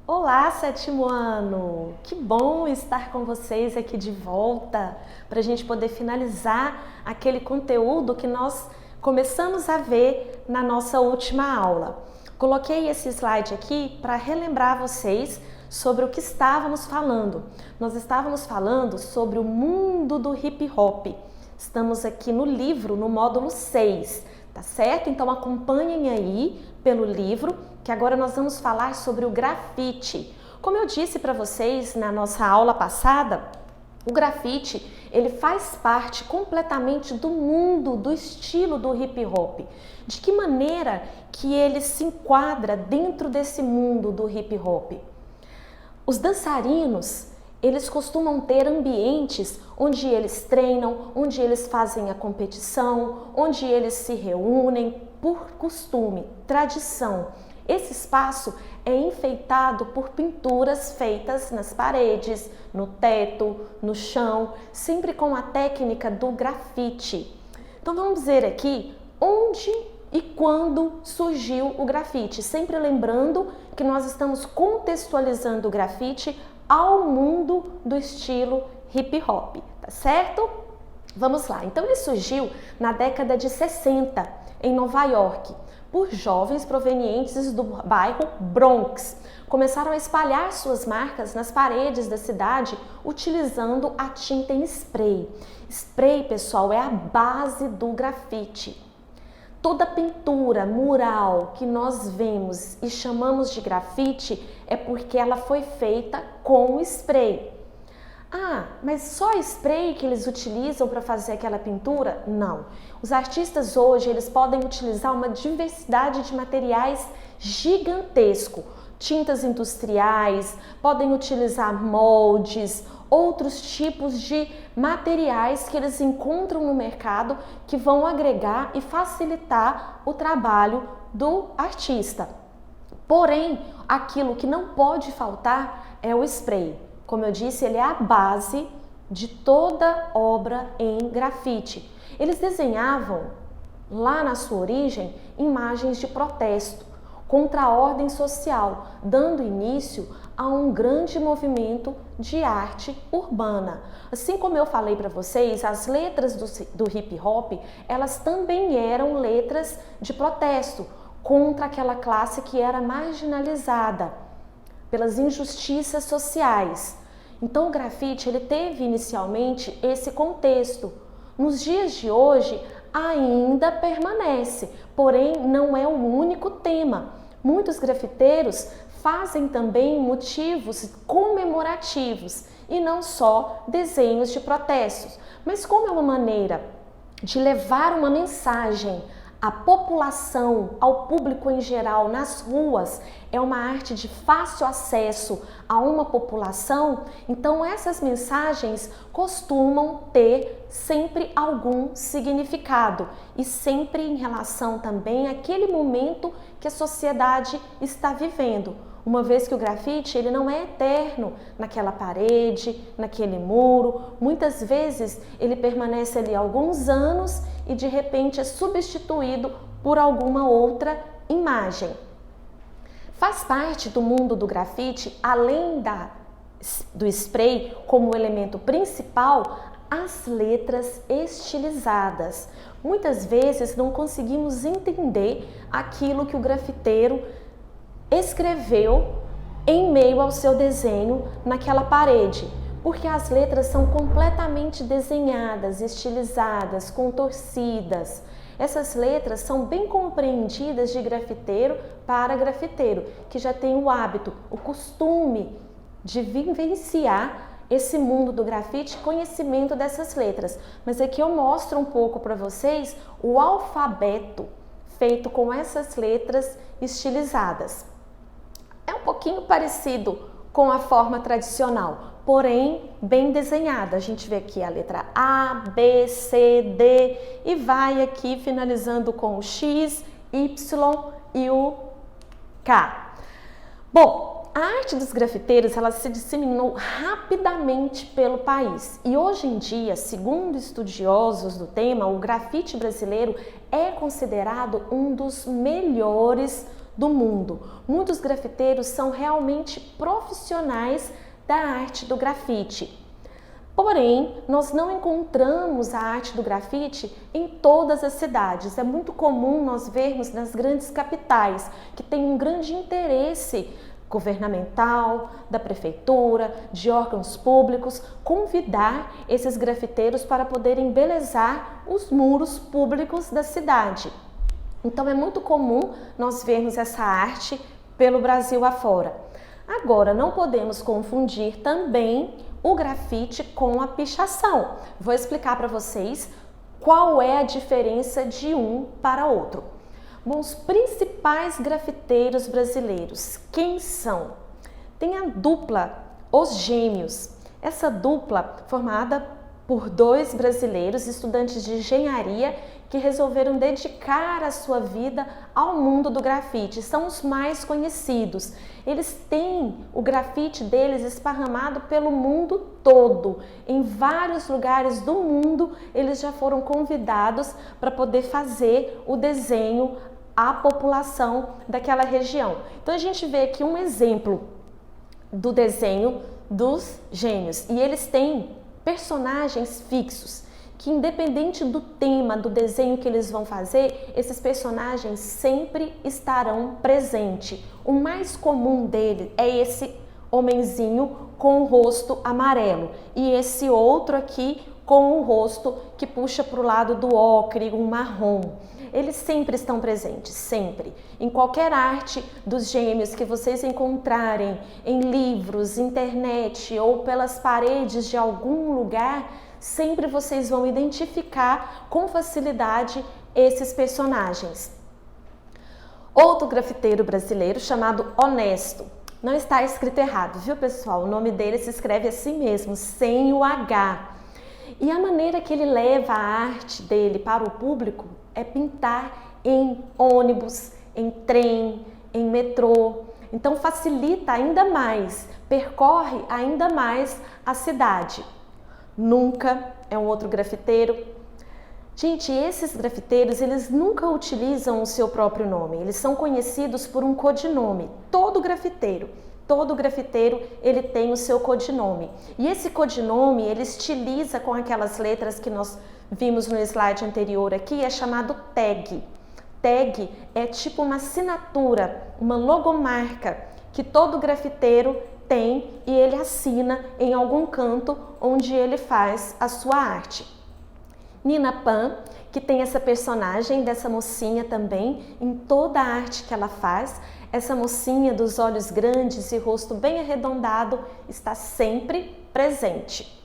Olá, sétimo ano! Que bom estar com vocês aqui de volta para a gente poder finalizar aquele conteúdo que nós começamos a ver na nossa última aula. Coloquei esse slide aqui para relembrar vocês sobre o que estávamos falando. Nós estávamos falando sobre o mundo do hip hop. Estamos aqui no livro, no módulo 6, tá certo? Então acompanhem aí pelo livro, que agora nós vamos falar sobre o grafite. Como eu disse para vocês na nossa aula passada, o grafite, ele faz parte completamente do mundo, do estilo do hip hop. De que maneira que ele se enquadra dentro desse mundo do hip hop? Os dançarinos, eles costumam ter ambientes onde eles treinam, onde eles fazem a competição, onde eles se reúnem por costume, tradição. Esse espaço é enfeitado por pinturas feitas nas paredes, no teto, no chão, sempre com a técnica do grafite. Então vamos ver aqui onde e quando surgiu o grafite, sempre lembrando que nós estamos contextualizando o grafite ao mundo do estilo hip hop, tá certo? Vamos lá, então ele surgiu na década de 60 em Nova York, por jovens provenientes do bairro Bronx. Começaram a espalhar suas marcas nas paredes da cidade utilizando a tinta em spray. Spray, pessoal, é a base do grafite. Toda pintura mural que nós vemos e chamamos de grafite é porque ela foi feita com spray. Ah, mas só spray que eles utilizam para fazer aquela pintura? Não. Os artistas hoje, eles podem utilizar uma diversidade de materiais gigantesco. Tintas industriais, podem utilizar moldes, outros tipos de materiais que eles encontram no mercado que vão agregar e facilitar o trabalho do artista. Porém, aquilo que não pode faltar é o spray. Como eu disse, ele é a base de toda obra em grafite. Eles desenhavam, lá na sua origem, imagens de protesto contra a ordem social, dando início a um grande movimento de arte urbana. Assim como eu falei para vocês, as letras do hip hop, elas também eram letras de protesto contra aquela classe que era marginalizada pelas injustiças sociais. Então o grafite, ele teve inicialmente esse contexto. Nos dias de hoje ainda permanece, porém não é o único tema. Muitos grafiteiros fazem também motivos comemorativos e não só desenhos de protestos. Mas como é uma maneira de levar uma mensagem à população, ao público em geral, nas ruas, é uma arte de fácil acesso a uma população, então essas mensagens costumam ter sempre algum significado e sempre em relação também àquele momento que a sociedade está vivendo. Uma vez que o grafite, ele não é eterno naquela parede, naquele muro, muitas vezes ele permanece ali alguns anos e de repente é substituído por alguma outra imagem. Faz parte do mundo do grafite, além do spray como elemento principal, as letras estilizadas. Muitas vezes não conseguimos entender aquilo que o grafiteiro escreveu em meio ao seu desenho naquela parede, porque as letras são completamente desenhadas, estilizadas, contorcidas. Essas letras são bem compreendidas de grafiteiro para grafiteiro, que já tem o hábito, o costume de vivenciar esse mundo do grafite, conhecimento dessas letras. Mas aqui eu mostro um pouco para vocês o alfabeto feito com essas letras estilizadas. É um pouquinho parecido com a forma tradicional, porém bem desenhada. A gente vê aqui a letra A, B, C, D e vai aqui finalizando com o X, Y e o K. Bom, a arte dos grafiteiros, ela se disseminou rapidamente pelo país e hoje em dia, segundo estudiosos do tema, o grafite brasileiro é considerado um dos melhores do mundo. Muitos grafiteiros são realmente profissionais da arte do grafite. Porém, nós não encontramos a arte do grafite em todas as cidades. É muito comum nós vermos nas grandes capitais, que têm um grande interesse governamental, da prefeitura, de órgãos públicos, convidar esses grafiteiros para poderem embelezar os muros públicos da cidade. Então é muito comum nós vermos essa arte pelo Brasil afora. Agora, não podemos confundir também o grafite com a pichação. Vou explicar para vocês qual é a diferença de um para outro. Bom, os principais grafiteiros brasileiros, quem são? Tem a dupla Os Gêmeos. Essa dupla formada por dois brasileiros, estudantes de engenharia, que resolveram dedicar a sua vida ao mundo do grafite. São os mais conhecidos. Eles têm o grafite deles esparramado pelo mundo todo. Em vários lugares do mundo, eles já foram convidados para poder fazer o desenho à população daquela região. Então a gente vê aqui um exemplo do desenho dos Gêmeos. E eles têm personagens fixos, que independente do tema, do desenho que eles vão fazer, esses personagens sempre estarão presentes. O mais comum dele é esse homenzinho com o rosto amarelo e esse outro aqui com o rosto que puxa para o lado do ocre, um marrom. Eles sempre estão presentes, sempre. Em qualquer arte dos Gêmeos que vocês encontrarem em livros, internet ou pelas paredes de algum lugar, sempre vocês vão identificar com facilidade esses personagens. Outro grafiteiro brasileiro chamado Honesto. Não está escrito errado, viu, pessoal? O nome dele se escreve assim mesmo, sem o H. E a maneira que ele leva a arte dele para o público é pintar em ônibus, em trem, em metrô. Então facilita ainda mais, percorre ainda mais a cidade. Nunca é um outro grafiteiro. Gente, esses grafiteiros, eles nunca utilizam o seu próprio nome. Eles são conhecidos por um codinome. Todo grafiteiro, ele tem o seu codinome. E esse codinome, ele estiliza com aquelas letras que nós vimos no slide anterior aqui, é chamado tag. Tag é tipo uma assinatura, uma logomarca que todo grafiteiro tem e ele assina em algum canto onde ele faz a sua arte. Nina Pan, que tem essa personagem dessa mocinha também em toda a arte que ela faz, essa mocinha dos olhos grandes e rosto bem arredondado está sempre presente.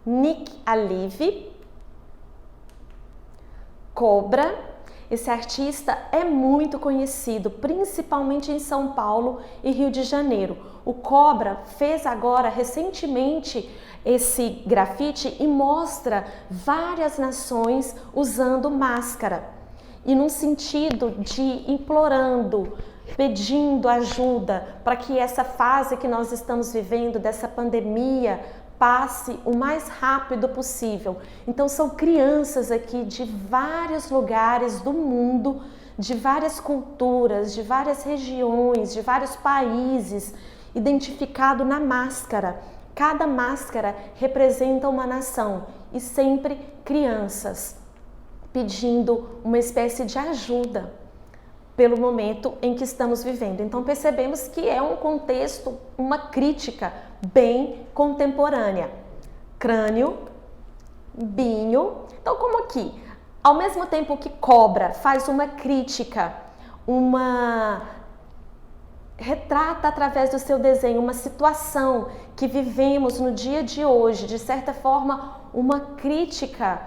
Nick Alive, Cobra, esse artista é muito conhecido, principalmente em São Paulo e Rio de Janeiro. O Cobra fez agora, recentemente, esse grafite e mostra várias nações usando máscara. E num sentido de implorando, pedindo ajuda para que essa fase que nós estamos vivendo, dessa pandemia, passe o mais rápido possível. Então são crianças aqui de vários lugares do mundo, de várias culturas, de várias regiões, de vários países, identificado na máscara. Cada máscara representa uma nação e sempre crianças pedindo uma espécie de ajuda pelo momento em que estamos vivendo. Então percebemos que é um contexto, uma crítica bem contemporânea. Crânio, Binho. Então, como aqui, ao mesmo tempo que Cobra faz uma crítica, retrata através do seu desenho uma situação que vivemos no dia de hoje, de certa forma, uma crítica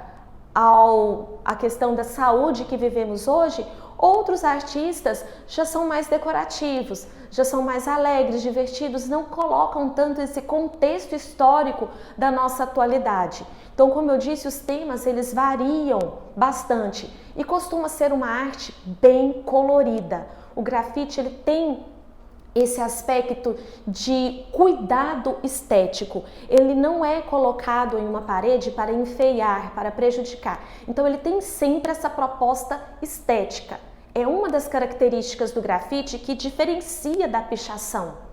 à questão da saúde que vivemos hoje, outros artistas já são mais decorativos, já são mais alegres, divertidos, não colocam tanto esse contexto histórico da nossa atualidade. Então, como eu disse, os temas eles variam bastante e costuma ser uma arte bem colorida. O grafite ele tem esse aspecto de cuidado estético. Ele não é colocado em uma parede para enfeiar, para prejudicar. Então ele tem sempre essa proposta estética. É uma das características do grafite que diferencia da pichação.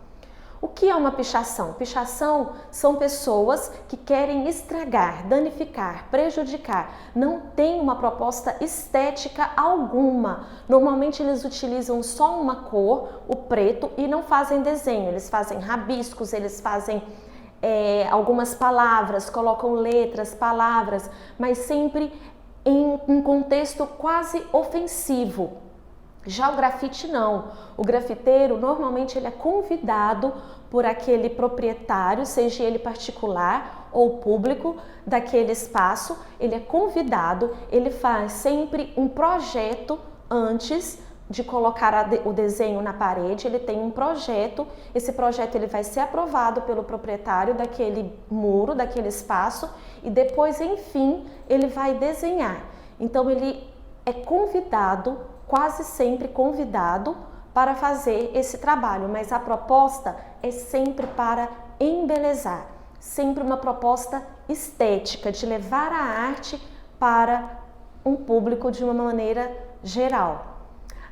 O que é uma pichação? Pichação são pessoas que querem estragar, danificar, prejudicar. Não tem uma proposta estética alguma. Normalmente eles utilizam só uma cor, o preto, e não fazem desenho. Eles fazem rabiscos, eles fazem algumas palavras, colocam letras, palavras, mas sempre em um contexto quase ofensivo. Já o grafite não. O grafiteiro normalmente ele é convidado por aquele proprietário, seja ele particular ou público daquele espaço, ele é convidado, ele faz sempre um projeto antes de colocar o desenho na parede, ele tem um projeto, esse projeto ele vai ser aprovado pelo proprietário daquele muro, daquele espaço e depois, enfim, ele vai desenhar. Então ele é convidado, quase sempre convidado para fazer esse trabalho, mas a proposta é sempre para embelezar, sempre uma proposta estética, de levar a arte para um público de uma maneira geral.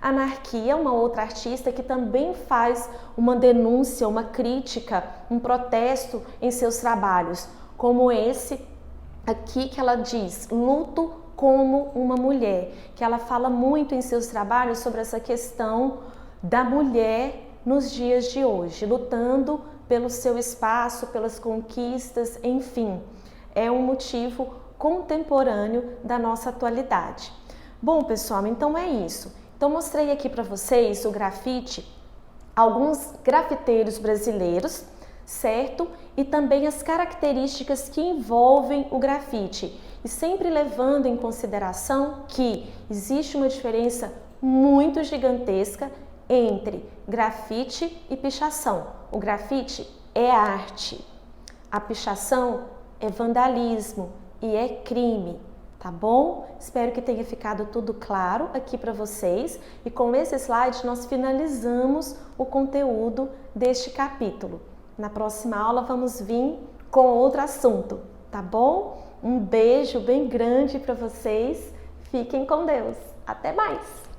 Anarquia, uma outra artista que também faz uma denúncia, uma crítica, um protesto em seus trabalhos, como esse aqui que ela diz, luto como uma mulher, que ela fala muito em seus trabalhos sobre essa questão da mulher nos dias de hoje, lutando pelo seu espaço, pelas conquistas, enfim, é um motivo contemporâneo da nossa atualidade. Bom, pessoal, então é isso. Então mostrei aqui para vocês o grafite, alguns grafiteiros brasileiros, certo? E também as características que envolvem o grafite. E sempre levando em consideração que existe uma diferença muito gigantesca entre grafite e pichação. O grafite é arte, a pichação é vandalismo e é crime, tá bom? Espero que tenha ficado tudo claro aqui para vocês e com esse slide nós finalizamos o conteúdo deste capítulo. Na próxima aula vamos vir com outro assunto, tá bom? Um beijo bem grande para vocês, fiquem com Deus, até mais!